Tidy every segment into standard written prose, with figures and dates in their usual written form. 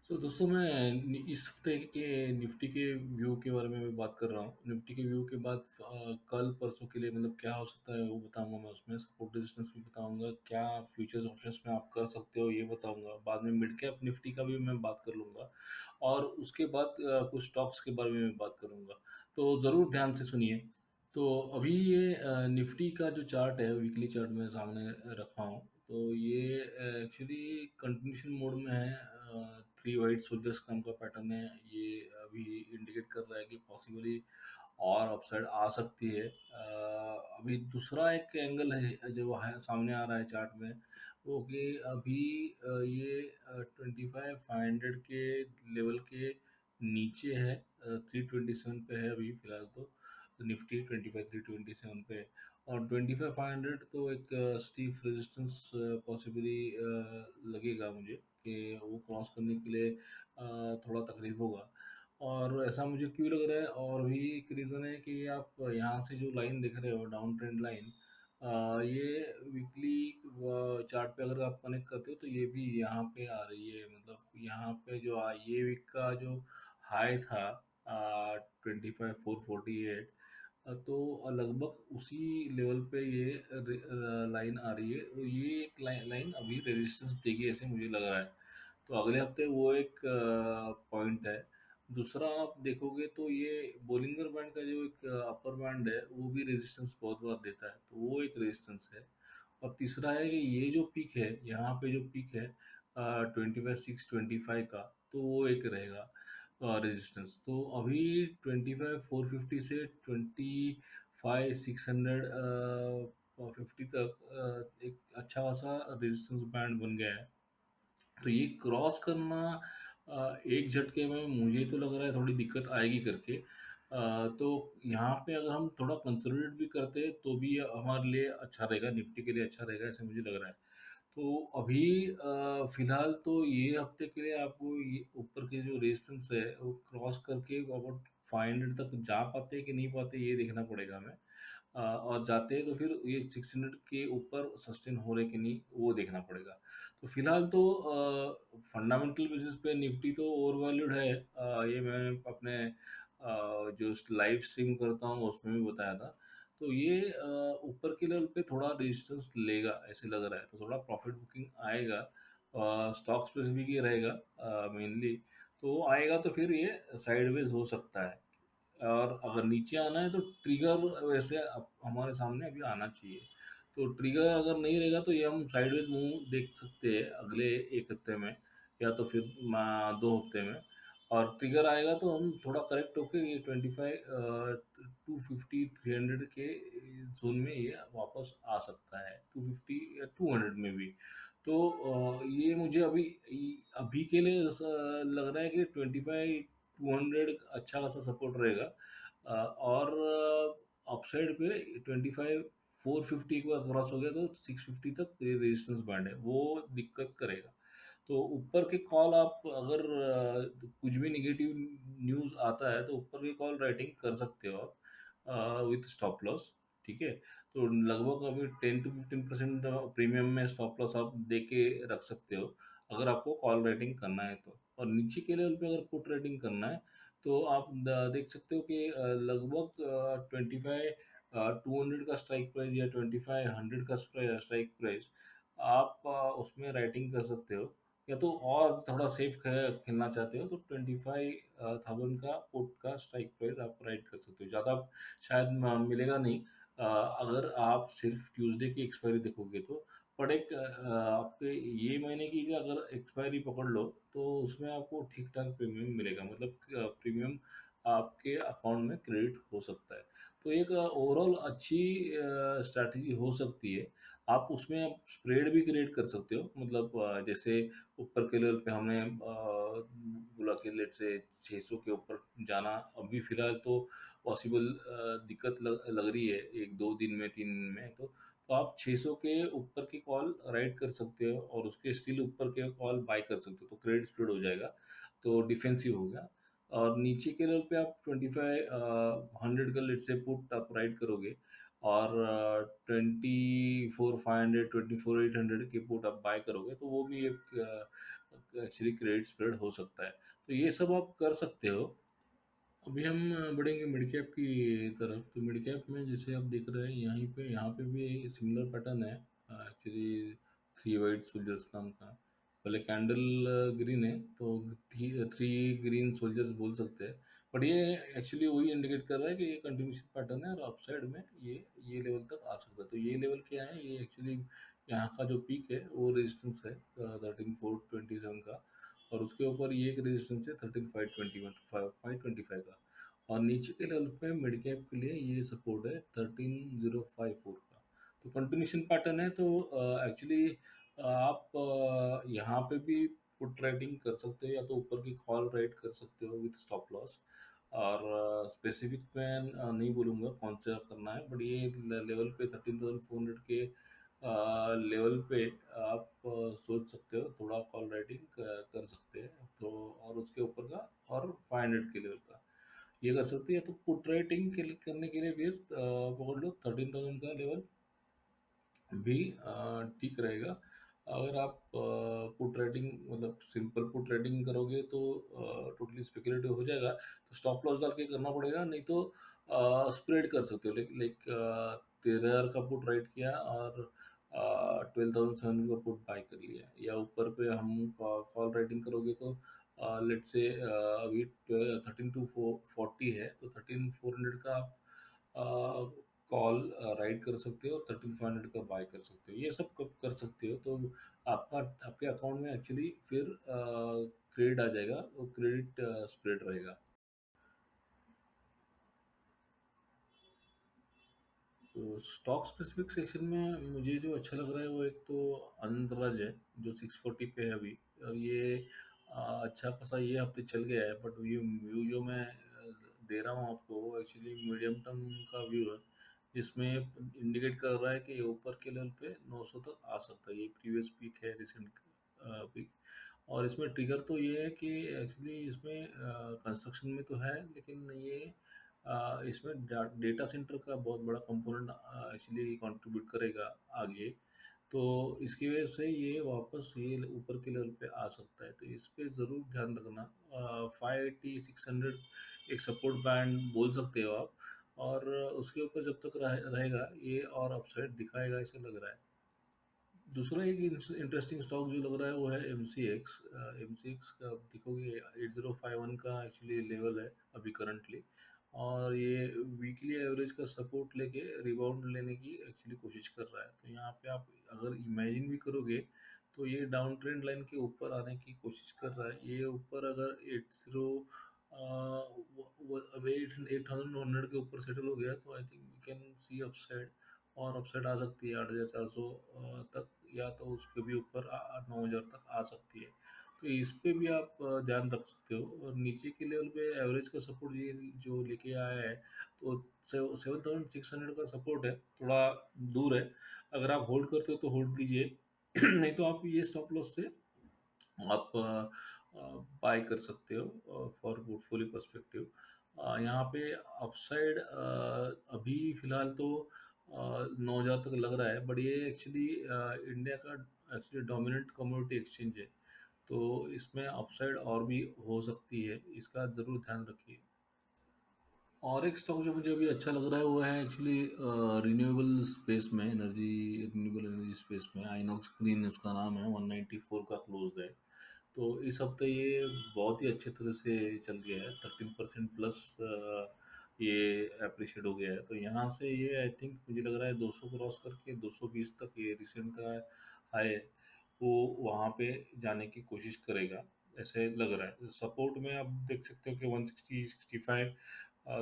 दोस्तों मैं इस हफ्ते के निफ्टी के व्यू के बारे में बात कर रहा हूँ। निफ्टी के व्यू के बाद कल परसों के लिए मतलब क्या हो सकता है वो बताऊंगा। मैं उसमें सपोर्ट रेजिस्टेंस भी बताऊंगा, क्या फ्यूचर्स ऑप्शंस में आप कर सकते हो ये बताऊंगा। बाद में मिड कैप निफ्टी का भी मैं बात कर लूंगा और उसके बाद कुछ स्टॉक्स के बारे में मैं बात करूंगा। तो ज़रूर ध्यान से सुनिए। तो अभी ये निफ्टी का जो चार्ट है, वीकली चार्ट में सामने रखा हूँ। तो ये एक्चुअली कंटिन्यूशन मोड में है। थ्री वाइट सोल्जर्स नाम का पैटर्न है। ये अभी इंडिकेट कर रहा है कि पॉसिबली और अपसाइड आ सकती है। अभी दूसरा एक एंगल है जो है सामने आ रहा है चार्ट में, वो कि अभी ये 25,500 के लेवल के नीचे है। 327 पे है अभी फ़िलहाल तो निफ्टी 25,327 पे है। और 25,500 तो एक स्टीफ रेजिस्टेंस पॉसिबली लगेगा मुझे कि वो क्रॉस करने के लिए थोड़ा तकलीफ होगा। और ऐसा मुझे क्यों लग रहा है, और भी एक रीज़न है कि आप यहाँ से जो लाइन देख रहे हो, डाउन ट्रेंड लाइन, ये वीकली चार्ट पे अगर आप कनेक्ट करते हो तो ये भी यहाँ पे आ रही है। मतलब यहाँ पे जो ये वीक का जो हाई था 25,448, तो लगभग उसी लेवल पे ये लाइन आ रही है। तो ये एक लाइन अभी रेजिस्टेंस देगी ऐसे मुझे लग रहा है। तो अगले हफ्ते वो एक पॉइंट है। दूसरा आप देखोगे तो ये बोलिंगर बैंड का जो एक अपर बैंड है वो भी रेजिस्टेंस बहुत बार देता है, तो वो एक रेजिस्टेंस है। और तीसरा है कि ये जो पीक है, यहाँ पे जो पीक है 25,625 का, तो वो एक रहेगा रेजिस्टेंस। तो अभी 25,450 से 25,600 50 तक एक अच्छा खासा रेजिस्टेंस बैंड बन गया है। तो ये क्रॉस करना एक झटके में मुझे तो लग रहा है थोड़ी दिक्कत आएगी करके। तो यहाँ पे अगर हम थोड़ा कंसोलिडेट भी करते हैं तो भी हमारे लिए अच्छा रहेगा, निफ्टी के लिए अच्छा रहेगा ऐसे मुझे लग रहा है। तो अभी फिलहाल तो ये हफ्ते के लिए आपको ये ऊपर के जो रेजिस्टेंस है वो क्रॉस करके अबाउट 500 तक जा पाते हैं कि नहीं पाते ये देखना पड़ेगा हमें। और जाते हैं तो फिर ये 600 के ऊपर सस्टेन हो रहे कि नहीं वो देखना पड़ेगा। तो फिलहाल तो फंडामेंटल बेसिस पे निफ्टी तो ओवर वैल्यूड है। ये मैंने अपने जो लाइव स्ट्रीम करता हूँ उसमें भी बताया था। तो ये ऊपर के लेवल पे थोड़ा रेजिस्टेंस लेगा ऐसे लग रहा है, तो थोड़ा प्रॉफिट बुकिंग आएगा। स्टॉक स्पेसिफिक ही रहेगा मेनली। तो वो आएगा तो फिर ये साइडवेज हो सकता है। और अगर नीचे आना है तो ट्रिगर वैसे हमारे सामने अभी आना चाहिए। तो ट्रिगर अगर नहीं रहेगा तो ये हम साइडवेज मूव देख सकते हैं अगले एक हफ्ते में, या तो फिर 2 हफ्ते में। और ट्रिगर आएगा तो हम थोड़ा करेक्ट होके ये 250 के जोन में ये वापस आ सकता है, 250 या 200 में भी। तो ये मुझे अभी के लिए ऐसा लग रहा है कि 25,200 अच्छा खासा सपोर्ट रहेगा। और अपसाइड पे 25,450 एक बार क्रॉस हो गया तो 650 तक ये रेजिस्टेंस बैंड है, वो दिक्कत करेगा। तो ऊपर के कॉल आप अगर कुछ भी निगेटिव न्यूज़ आता है तो ऊपर की कॉल राइटिंग कर सकते हो आप विथ स्टॉप लॉस। ठीक है। तो लगभग अभी 10 to 15% प्रीमियम में स्टॉप लॉस आप दे के रख सकते हो अगर आपको कॉल राइटिंग करना है तो। और नीचे के लेवल पे अगर पुट राइटिंग करना है तो आप देख सकते हो कि लगभग 25,200 का स्ट्राइक प्राइस या 25,100 का स्ट्राइक प्राइस आप उसमें राइटिंग कर सकते हो। या तो और थोड़ा सेफ खेलना चाहते हो तो 25,000 का पुट का स्ट्राइक प्राइस आप राइट कर सकते हो। ज़्यादा शायद मिलेगा नहीं अगर आप सिर्फ ट्यूसडे की एक्सपायरी देखोगे तो। पर एक आपके ये महीने की अगर एक्सपायरी पकड़ लो तो उसमें आपको ठीक ठाक प्रीमियम मिलेगा, मतलब प्रीमियम आपके अकाउंट में क्रेडिट हो सकता है। तो एक ओवरऑल अच्छी स्ट्रैटेजी हो सकती है। आप उसमें आप स्प्रेड भी क्रिएट कर सकते हो, मतलब जैसे ऊपर के लेवल पे हमने बोला कि लेट से 600 के ऊपर जाना अभी फिलहाल तो पॉसिबल दिक्कत लग रही है एक दो दिन में, 3 दिन में। तो आप 600 के ऊपर की कॉल राइट कर सकते हो और उसके स्टिल ऊपर के कॉल बाय कर सकते हो, तो क्रेडिट स्प्रेड हो जाएगा, तो डिफेंसिव हो गया। और नीचे के लेवल पे आप 25,100 का लेट से पुट आप राइट करोगे और 24,500 24,800 के पुट आप बाय करोगे तो वो भी एक एक्चुअली क्रेडिट स्प्रेड हो सकता है। तो ये सब आप कर सकते हो। अभी हम बढ़ेंगे मिड कैप की तरफ। तो मिड कैप में जैसे आप देख रहे हैं यहाँ पे भी सिमिलर पैटर्न है। एक्चुअली थ्री वाइट सोल्जर्स नाम का पहले कैंडल ग्रीन है, तो थ्री ग्रीन सोल्जर्स बोल सकते हैं। बट ये एक्चुअली वही इंडिकेट कर रहा है कि ये कंटिन्यूशन पैटर्न है और अपसाइड में ये लेवल तक आ सकता है। तो ये लेवल क्या है, ये एक्चुअली यहाँ का जो पीक है वो रेजिस्टेंस है 13,427 का, और उसके ऊपर ये एक रेजिस्टेंस है 13,521 का, और नीचे के लेवल पे मिड कैप के लिए ये सपोर्ट है 13,054 का। तो कंटिन्यूशन पैटर्न है। तो एक्चुअली आप यहाँ पे भी पुट राइटिंग कर सकते हो, या तो ऊपर की कॉल राइट कर सकते हो विथ स्टॉप लॉस। और स्पेसिफिक मैं नहीं बोलूँगा कौन सा करना है, बट ये लेवल पे 13,400 के लेवल पे आप सोच सकते हो, थोड़ा कॉल राइटिंग कर सकते हैं। तो और उसके ऊपर का और 500 के लेवल का ये कर सकते हैं। या तो पुट राइटिंग के लिए करने के लिए फिर पकड़ लो 13,000 का लेवल भी ठीक रहेगा। अगर आप पुट राइटिंग मतलब सिंपल पुट राइटिंग करोगे तो टोटली स्पेकुलेटिव हो जाएगा, तो स्टॉप लॉस डाल के करना पड़ेगा। नहीं तो स्प्रेड कर सकते हो, लाइक 13,000 का पुट राइट किया और 12,700 का पुट बाय कर लिया, या ऊपर पे हम कॉल राइटिंग करोगे तो लेट्स से अभी 13,240 है, तो 13,400 का कॉल राइट कर सकते हो और 13,500 का बाय कर सकते हो। ये सब कब कर सकते हो, तो आपका आपके अकाउंट में एक्चुअली फिर क्रेडिट आ जाएगा, वो क्रेडिट स्प्रेड रहेगा। तो स्टॉक स्पेसिफिक सेक्शन में मुझे जो अच्छा लग रहा है वो एक तो अंदराज है, जो 640 पे है अभी। और ये अच्छा खासा ये हफ्ते चल गया है, बट ये व्यू जो मैं दे रहा हूँ आपको वो एक्चुअली मीडियम टर्म का व्यू है, जिसमें इंडिकेट कर रहा है कि ये ऊपर के लेवल पे 900 तक आ सकता है। ये प्रीवियस पीक है, रिसेंट पीक। और इसमें ट्रिगर तो ये है कि एक्चुअली इसमें कंस्ट्रक्शन में तो है, लेकिन ये इसमें डेटा सेंटर का बहुत बड़ा कंपोनेंट एक्चुअली कंट्रीब्यूट करेगा आगे। तो इसकी वजह से ये वापस ये ऊपर के लेवल पे आ सकता है, तो इस पे ज़रूर ध्यान रखना। 580 600 एक सपोर्ट बैंड बोल सकते हो आप, और उसके ऊपर जब तक रहेगा ये और अपसाइड दिखाएगा ऐसा लग रहा है। दूसरा एक इंटरेस्टिंग स्टॉक जो लग रहा है वो है M C X. M C X का आप देखोगे 8051 का एक्चुअली लेवल है अभी करंटली, और ये वीकली एवरेज का सपोर्ट लेके रिबाउंड लेने की एक्चुअली कोशिश कर रहा है। तो यहाँ पे आप अगर इमेजिन भी करोगे तो ये डाउन ट्रेंड लाइन के ऊपर आने की कोशिश कर रहा है। ये ऊपर अगर 80 अब 8,100 के ऊपर सेटल हो गया तो I think we can see upside, और अपसाइड आ सकती है 8,400 तक, या तो उसके भी ऊपर 9,000 तक आ सकती है। तो इस पे भी आप ध्यान रख सकते हो। और नीचे के लेवल पे एवरेज का सपोर्ट ये जो लेके आया है, तो 7,600 का सपोर्ट है, थोड़ा दूर है। अगर आप होल्ड करते हो तो होल्ड कीजिए नहीं तो आप ये स्टॉप लॉस से आप बाय कर सकते हो फॉर पोर्टफोलियो पर्सपेक्टिव। यहाँ पे अपसाइड अभी फिलहाल तो 9,000 तक लग रहा है, बट ये एक्चुअली इंडिया का एक्चुअली डोमिनेंट कमोडिटी एक्सचेंज है, तो इसमें अपसाइड और भी हो सकती है, इसका ज़रूर ध्यान रखिए। और एक स्टॉक जो मुझे अभी अच्छा लग रहा है वो है एक्चुअली रिन्यूएबल स्पेस में, रिन्यूएबल एनर्जी स्पेस में आइनॉक्स ग्रीन उसका नाम है, 194 का क्लोज है। तो इस हफ्ते ये बहुत ही अच्छे तरह से चल गया है, 13% प्लस ये अप्रिशिएट हो गया है। तो यहाँ से ये आई थिंक मुझे लग रहा है 200 क्रॉस करके 220 तक ये रिसेंट का हाई है, वो वहाँ पे जाने की कोशिश करेगा ऐसे लग रहा है। सपोर्ट में आप देख सकते हो कि 160 65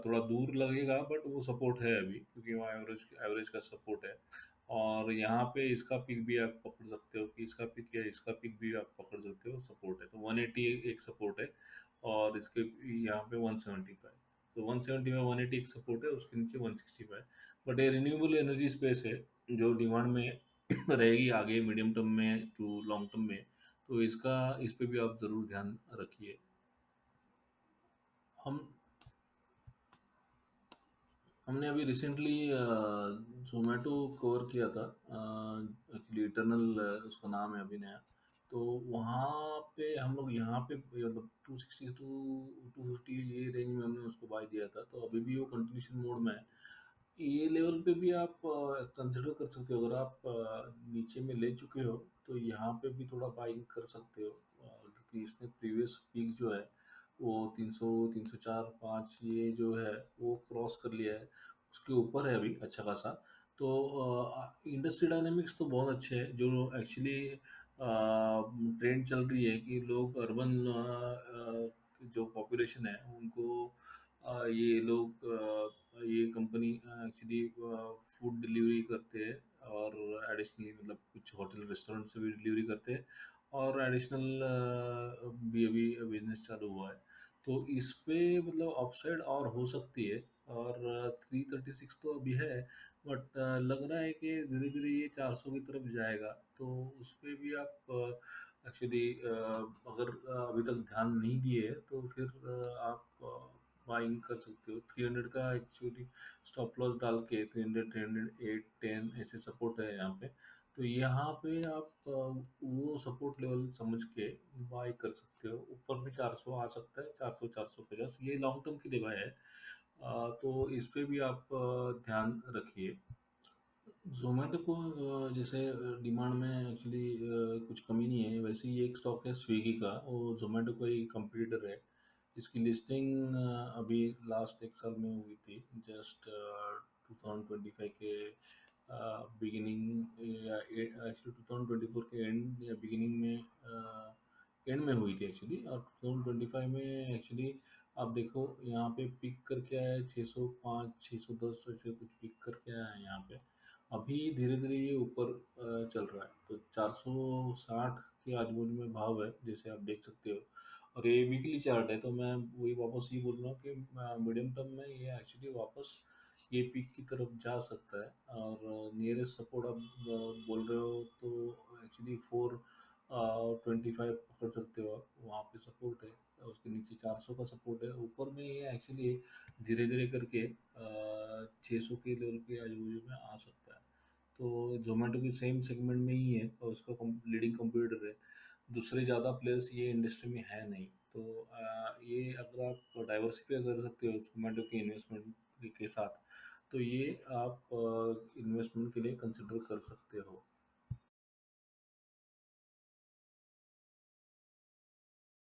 थोड़ा दूर लगेगा, बट वो सपोर्ट है अभी, क्योंकि वहाँ एवरेज एवरेज का सपोर्ट है। और यहाँ पे इसका पिक भी आप पकड़ सकते हो कि इसका पिक या इसका पिक भी आप पकड़ सकते हो, सपोर्ट है। तो 180 एक सपोर्ट है, और इसके यहाँ पे 175। तो 175 180 एक सपोर्ट है, उसके नीचे 165। बट ये रिन्यूएबल एनर्जी स्पेस है जो डिमांड में रहेगी आगे मीडियम टर्म में टू लॉन्ग टर्म में, तो इसका इस पे भी आप ज़रूर ध्यान रखिए। हम हमने अभी रिसेंटली जोमेटो कवर किया था, एक्चुअली इटर्नल उसका नाम है अभी नया। तो वहाँ पे हम लोग यहाँ पे मतलब 260 टू 250 ये रेंज में हमने उसको बाय दिया था, तो अभी भी वो कंटिन्यूशन मोड में है। ये लेवल पे भी आप कंसिडर कर सकते हो, अगर आप नीचे में ले चुके हो तो यहाँ पे भी थोड़ा बाइंग कर सकते हो, क्योंकि इसने प्रीवियस पीक जो है वो 300 304 5 ये जो है वो क्रॉस कर लिया है, उसके ऊपर है अभी अच्छा खासा। तो इंडस्ट्री डायनेमिक्स तो बहुत अच्छे हैं, जो एक्चुअली ट्रेंड चल रही है कि लोग अर्बन जो पॉपुलेशन है उनको ये लोग ये कंपनी एक्चुअली फूड डिलीवरी करते हैं, और एडिशनली मतलब कुछ होटल रेस्टोरेंट से भी डिलीवरी करते हैं, और एडिशनल भी अभी बिजनेस चालू हुआ है। तो इस पे मतलब अपसाइड और हो सकती है, और 336 तो अभी है, बट लग रहा है कि धीरे धीरे ये 400 की तरफ जाएगा। तो उस पे भी आप एक्चुअली अगर अभी तक ध्यान नहीं दिए तो फिर आप बाइंग कर सकते हो। 300 का एक्चुअली स्टॉप लॉस डाल के 300 300 8 10 ऐसे सपोर्ट है यहाँ पे। तो यहाँ पे आप वो सपोर्ट लेवल समझ के बाय कर सकते हो। ऊपर भी 400 आ सकता है, 400 450 ये लॉन्ग टर्म की दवा है। तो इस पे भी आप ध्यान रखिए। ज़ोमैटो को जैसे डिमांड में एक्चुअली कुछ कमी नहीं है, वैसे ही एक स्टॉक है स्विगी का, वो ज़ोमैटो का ही कंपटीटर है। इसकी लिस्टिंग अभी लास्ट एक साल में हुई थी, जस्ट 2025 के बिगिनिंग या एक्चुअली 2024 के एंड या बिगिनिंग में एंड में हुई थी एक्चुअली, और 2025 में एक्चुअली आप देखो यहाँ पे पिक करके आया है 605 610 ऐसे कुछ पिक करके आया है यहाँ पे। अभी धीरे धीरे ये ऊपर चल रहा है, तो 460 के आजू बाजू में भाव है जैसे आप देख सकते हो। और ये वीकली चार्ट है, तो मैं वही वापस ये बोल रहा हूँ कि मीडियम टर्म में ये एक्चुअली वापस ये पीक की तरफ जा सकता है। और नियरेस्ट सपोर्ट आप बोल रहे हो तो एक्चुअली 425 पकड़ सकते हो आप, वहाँ पे सपोर्ट है। उसके नीचे 400 का सपोर्ट है, ऊपर में ये एक्चुअली धीरे धीरे करके 600 के लेवल पे आजू बाजू में आ सकता है। तो जोमेटो भी सेम सेगमेंट में ही है, और उसका लीडिंग कंप्यूटर है। दूसरे ज़्यादा प्लेयर्स ये इंडस्ट्री में है नहीं। तो ये अगर आप डाइवर्सिफाई कर सकते हो जोमेटो के इन्वेस्टमेंट के साथ, तो ये आप इन्वेस्टमेंट के लिए कंसिडर कर सकते हो।